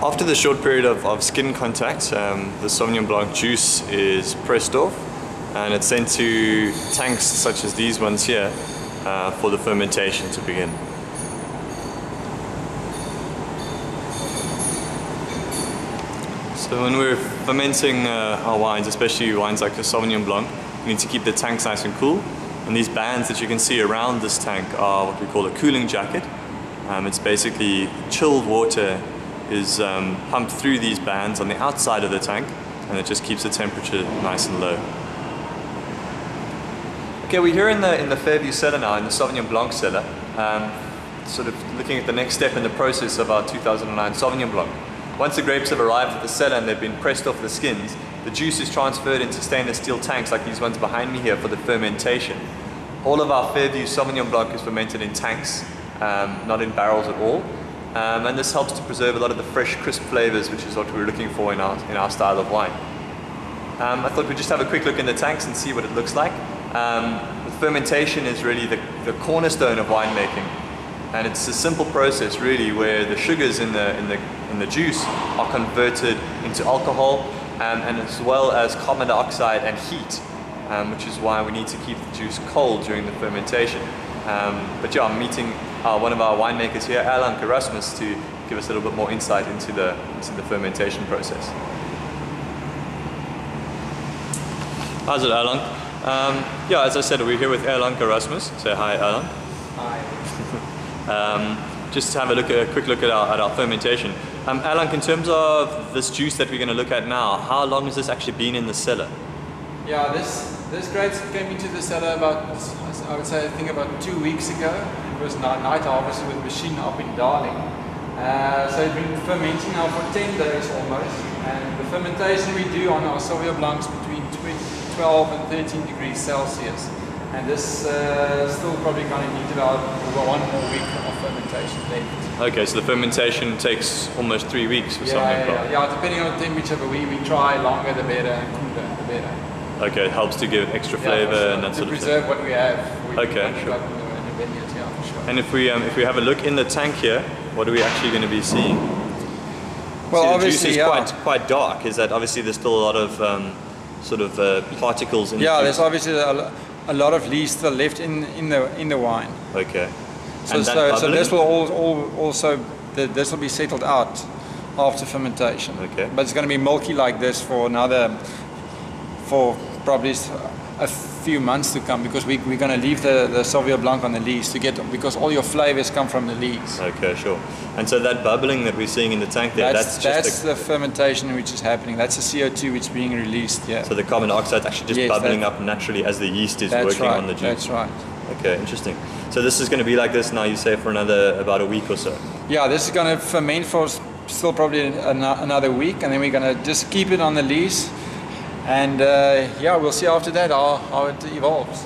After the short period of skin contact, the Sauvignon Blanc juice is pressed off and it's sent to tanks such as these ones here for the fermentation to begin. So when we're fermenting our wines, especially wines like the Sauvignon Blanc, we need to keep the tanks nice and cool. And these bands that you can see around this tank are what we call a cooling jacket. It's basically chilled water is pumped through these bands on the outside of the tank, and it just keeps the temperature nice and low. Okay, we're here in the Fairview cellar now, in the Sauvignon Blanc cellar, sort of looking at the next step in the process of our 2009 Sauvignon Blanc. Once the grapes have arrived at the cellar and they've been pressed off the skins, the juice is transferred into stainless steel tanks like these ones behind me here for the fermentation. All of our Fairview Sauvignon Blanc is fermented in tanks, not in barrels at all. And this helps to preserve a lot of the fresh, crisp flavors, which is what we're looking for in our style of wine. I thought we'd just have a quick look in the tanks and see what it looks like. The fermentation is really the cornerstone of winemaking, and it's a simple process really where the sugars in the juice are converted into alcohol, and as well as carbon dioxide and heat, which is why we need to keep the juice cold during the fermentation. But yeah, I'm meeting one of our winemakers here, Erasmus, to give us a little bit more insight into the fermentation process. How's it, Erlang? Yeah, as I said, we're here with Erasmus. Say hi, Erlang. Hi. Just to have a quick look at our fermentation. Erlang, in terms of this juice that we're going to look at now, how long has this actually been in the cellar? Yeah, this grapes came into the cellar about, I would say, I think about 2 weeks ago. It was night harvested with machine up in Darling. So it's been fermenting now for 10 days almost. And the fermentation we do on our Sauvignon Blancs between 12 and 13 degrees Celsius. And this still probably going to need about 1 more week of fermentation left. Okay, so the fermentation takes almost 3 weeks for Sauvignon Blanc. Yeah, depending on the temperature, but we try longer the better and cooler the better. Okay, it helps to give extra flavor and that sort of thing. To preserve what we have. Okay, sure. In the vineyards, yeah, for sure. And if we have a look in the tank here, what are we actually going to be seeing? Well, see, obviously, the juice is quite dark. Is that obviously there's still a lot of particles in yeah, the juice? there's obviously a lot of lees still left in the wine. Okay. So this will this will be settled out after fermentation. Okay. But it's going to be milky like this for probably a few months to come, because we're going to leave the Sauvignon Blanc on the lees because all your flavors come from the lees. Okay, sure. And so that bubbling that we're seeing in the tank there, that's the fermentation which is happening. That's the CO2 which is being released. Yeah. So the carbon dioxide is actually just bubbling up naturally as the yeast is working on the juice. That's right. Okay, interesting. So this is going to be like this now, you say, for about a week or so? Yeah, this is going to ferment for still probably another week, and then we're going to just keep it on the lees. And yeah, we'll see after that how it evolves.